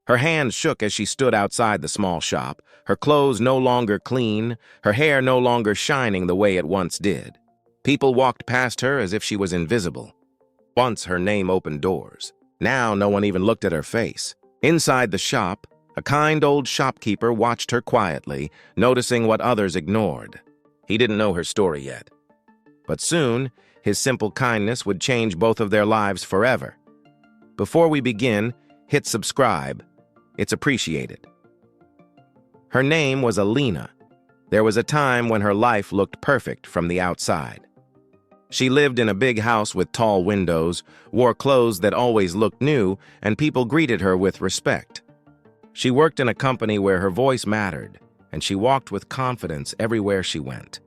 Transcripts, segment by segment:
Her hand shook as she stood outside the small shop, her clothes no longer clean, her hair no longer shining the way it once did. People walked past her as if she was invisible. Once her name opened doors. Now no one even looked at her face. Inside the shop, a kind old shopkeeper watched her quietly, noticing what others ignored. He didn't know her story yet. But soon, his simple kindness would change both of their lives forever. Before we begin, hit subscribe. It's appreciated. Her name was Alina. There was a time when her life looked perfect from the outside. She lived in a big house with tall windows, wore clothes that always looked new, and people greeted her with respect. She worked in a company where her voice mattered, and she walked with confidence everywhere she went.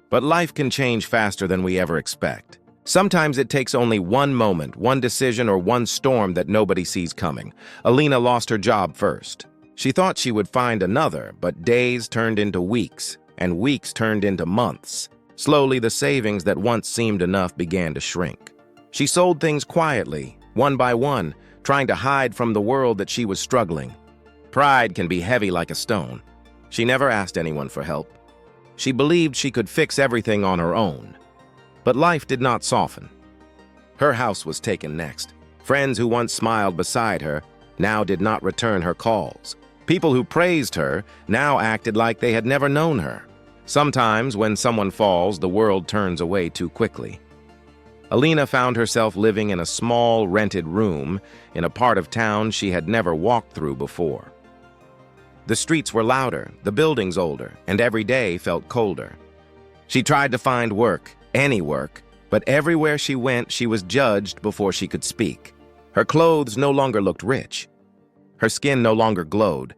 But life can change faster than we ever expect. Sometimes it takes only one moment, one decision, or one storm that nobody sees coming. Alina lost her job first. She thought she would find another, but days turned into weeks, and weeks turned into months. Slowly, the savings that once seemed enough began to shrink. She sold things quietly, one by one, trying to hide from the world that she was struggling. Pride can be heavy like a stone. She never asked anyone for help. She believed she could fix everything on her own. But life did not soften. Her house was taken next. Friends who once smiled beside her now did not return her calls. People who praised her now acted like they had never known her. Sometimes, when someone falls, the world turns away too quickly. Alina found herself living in a small, rented room in a part of town she had never walked through before. The streets were louder, the buildings older, and every day felt colder. She tried to find work, any work, but everywhere she went, she was judged before she could speak. Her clothes no longer looked rich. Her skin no longer glowed.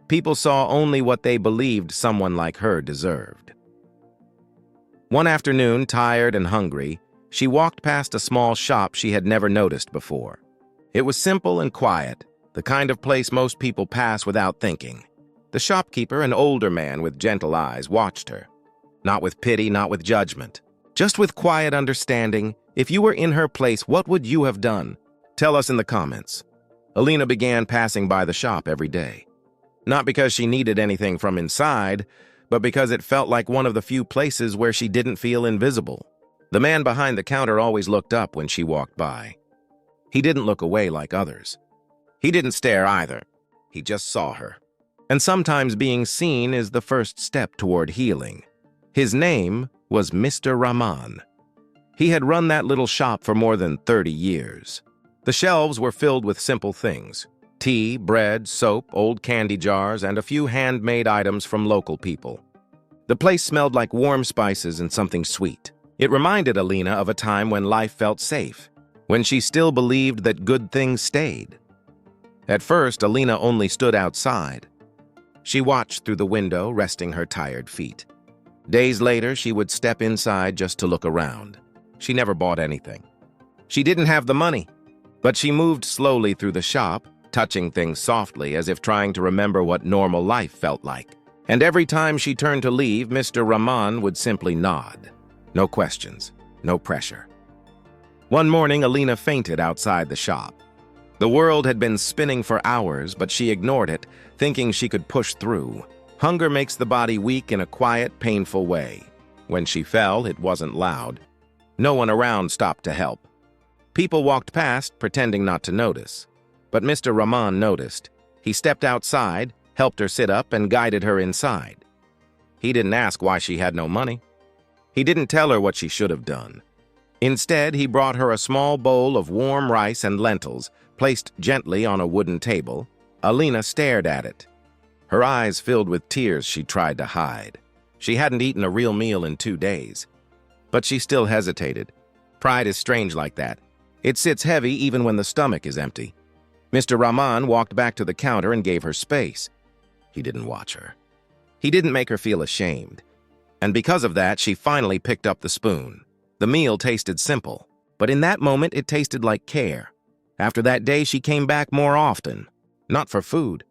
People saw only what they believed someone like her deserved. One afternoon, tired and hungry, she walked past a small shop she had never noticed before. It was simple and quiet, the kind of place most people pass without thinking. The shopkeeper, an older man with gentle eyes, watched her. Not with pity, not with judgment. Just with quiet understanding. If you were in her place, what would you have done? Tell us in the comments. Alina began passing by the shop every day. Not because she needed anything from inside, but because it felt like one of the few places where she didn't feel invisible. The man behind the counter always looked up when she walked by. He didn't look away like others. He didn't stare either. He just saw her. And sometimes being seen is the first step toward healing. His name was Mr. Rahman. He had run that little shop for more than 30 years. The shelves were filled with simple things: tea, bread, soap, old candy jars, and a few handmade items from local people. The place smelled like warm spices and something sweet. It reminded Alina of a time when life felt safe, when she still believed that good things stayed. At first, Alina only stood outside. She watched through the window, resting her tired feet. Days later, she would step inside just to look around. She never bought anything. She didn't have the money, but she moved slowly through the shop, touching things softly as if trying to remember what normal life felt like. And every time she turned to leave, Mr. Rahman would simply nod. No questions, no pressure. One morning, Alina fainted outside the shop. The world had been spinning for hours, but she ignored it, thinking she could push through. Hunger makes the body weak in a quiet, painful way. When she fell, it wasn't loud. No one around stopped to help. People walked past, pretending not to notice. But Mr. Rahman noticed. He stepped outside, helped her sit up, and guided her inside. He didn't ask why she had no money. He didn't tell her what she should have done. Instead, he brought her a small bowl of warm rice and lentils, placed gently on a wooden table. Alina stared at it. Her eyes filled with tears she tried to hide. She hadn't eaten a real meal in 2 days. But she still hesitated. Pride is strange like that. It sits heavy even when the stomach is empty. Mr. Rahman walked back to the counter and gave her space. He didn't watch her. He didn't make her feel ashamed. And because of that, she finally picked up the spoon. The meal tasted simple, but in that moment it tasted like care. After that day, she came back more often. Not for food,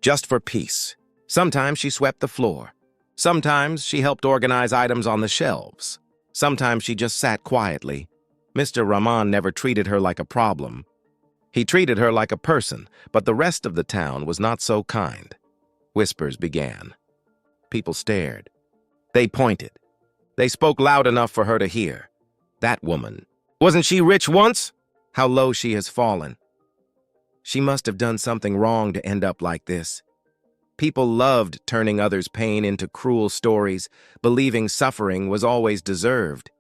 just for peace. Sometimes she swept the floor. Sometimes she helped organize items on the shelves. Sometimes she just sat quietly. Mr. Rahman never treated her like a problem. He treated her like a person, but the rest of the town was not so kind. Whispers began. People stared. They pointed. They spoke loud enough for her to hear. That woman. Wasn't she rich once? How low she has fallen. She must have done something wrong to end up like this. People loved turning others' pain into cruel stories, believing suffering was always deserved.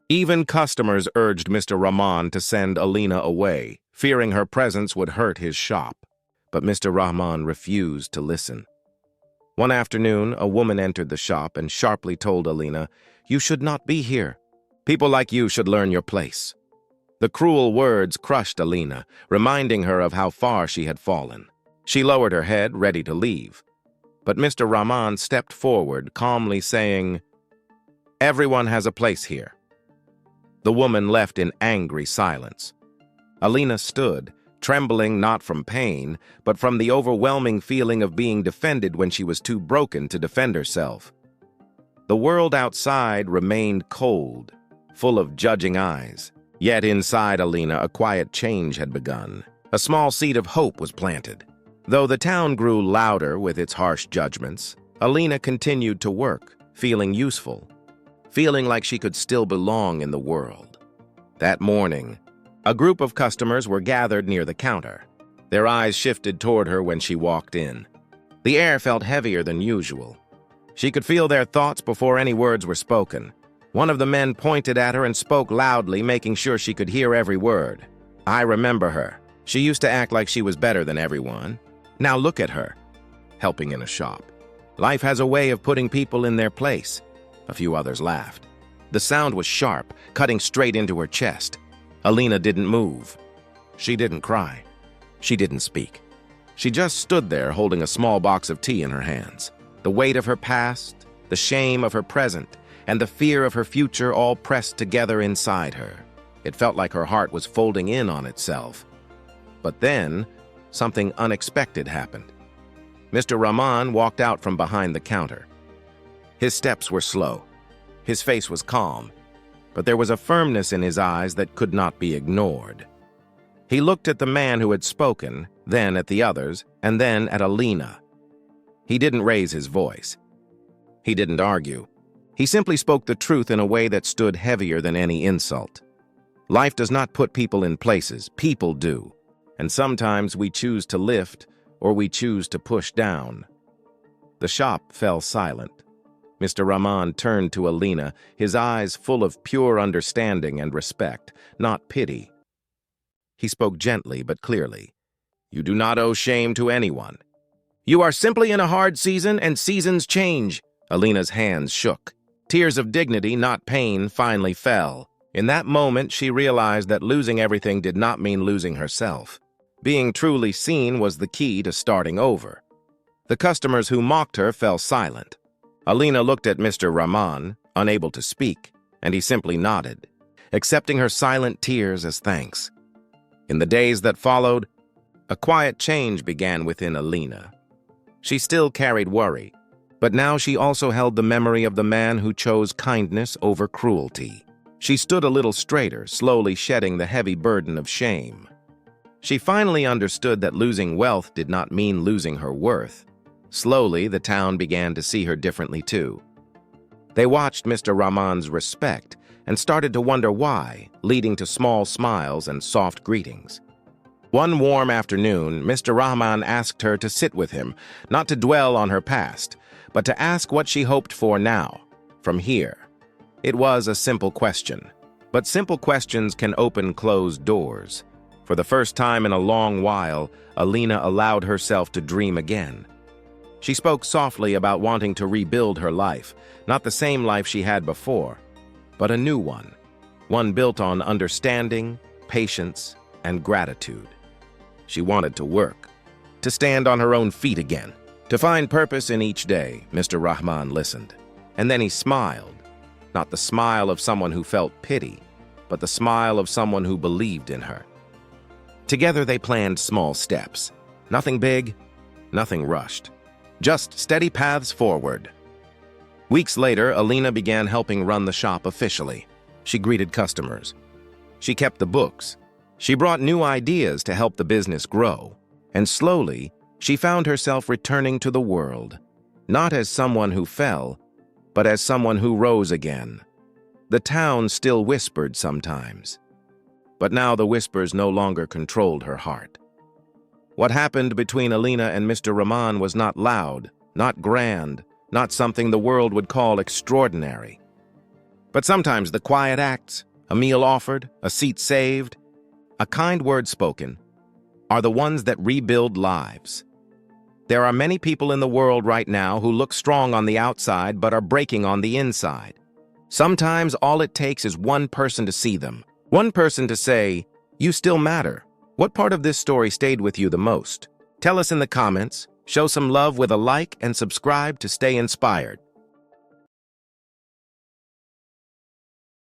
Even customers urged Mr. Rahman to send Alina away, fearing her presence would hurt his shop. But Mr. Rahman refused to listen. One afternoon, a woman entered the shop and sharply told Alina, "You should not be here. People like you should learn your place." The cruel words crushed Alina, reminding her of how far she had fallen. She lowered her head, ready to leave. But Mr. Rahman stepped forward, calmly saying, "Everyone has a place here." The woman left in angry silence. Alina stood, trembling not from pain, but from the overwhelming feeling of being defended when she was too broken to defend herself. The world outside remained cold, full of judging eyes. Yet inside Alina, a quiet change had begun. A small seed of hope was planted. Though the town grew louder with its harsh judgments, Alina continued to work, feeling useful, feeling like she could still belong in the world. That morning, a group of customers were gathered near the counter. Their eyes shifted toward her when she walked in. The air felt heavier than usual. She could feel their thoughts before any words were spoken. One of the men pointed at her and spoke loudly, making sure she could hear every word. "I remember her. She used to act like she was better than everyone. Now look at her, helping in a shop. Life has a way of putting people in their place." A few others laughed. The sound was sharp, cutting straight into her chest. Alina didn't move. She didn't cry. She didn't speak. She just stood there holding a small box of tea in her hands. The weight of her past, the shame of her present, and the fear of her future all pressed together inside her. It felt like her heart was folding in on itself. But then, something unexpected happened. Mr. Rahman walked out from behind the counter. His steps were slow. His face was calm, but there was a firmness in his eyes that could not be ignored. He looked at the man who had spoken, then at the others, and then at Alina. He didn't raise his voice. He didn't argue. He simply spoke the truth in a way that stood heavier than any insult. Life does not put people in places, people do. And sometimes we choose to lift or we choose to push down. The shop fell silent. Mr. Rahman turned to Alina, his eyes full of pure understanding and respect, not pity. He spoke gently but clearly. "You do not owe shame to anyone. You are simply in a hard season, and seasons change." Alina's hands shook. Tears of dignity, not pain, finally fell. In that moment, she realized that losing everything did not mean losing herself. Being truly seen was the key to starting over. The customers who mocked her fell silent. Alina looked at Mr. Rahman, unable to speak, and he simply nodded, accepting her silent tears as thanks. In the days that followed, a quiet change began within Alina. She still carried worry, but now she also held the memory of the man who chose kindness over cruelty. She stood a little straighter, slowly shedding the heavy burden of shame. She finally understood that losing wealth did not mean losing her worth. Slowly, the town began to see her differently too. They watched Mr. Rahman's respect and started to wonder why, leading to small smiles and soft greetings. One warm afternoon, Mr. Rahman asked her to sit with him, not to dwell on her past, but to ask what she hoped for now, from here. It was a simple question, but simple questions can open closed doors. For the first time in a long while, Alina allowed herself to dream again. She spoke softly about wanting to rebuild her life, not the same life she had before, but a new one built on understanding, patience, and gratitude. She wanted to work, to stand on her own feet again, to find purpose in each day. Mr. Rahman listened, and then he smiled, not the smile of someone who felt pity, but the smile of someone who believed in her. Together they planned small steps, nothing big, nothing rushed. Just steady paths forward. Weeks later, Alina began helping run the shop officially. She greeted customers. She kept the books. She brought new ideas to help the business grow, and slowly, she found herself returning to the world, not as someone who fell, but as someone who rose again. The town still whispered sometimes, but now the whispers no longer controlled her heart. What happened between Alina and Mr. Rahman was not loud, not grand, not something the world would call extraordinary. But sometimes the quiet acts, a meal offered, a seat saved, a kind word spoken, are the ones that rebuild lives. There are many people in the world right now who look strong on the outside but are breaking on the inside. Sometimes all it takes is one person to see them, one person to say, "You still matter." What part of this story stayed with you the most? Tell us in the comments, show some love with a like, and subscribe to stay inspired.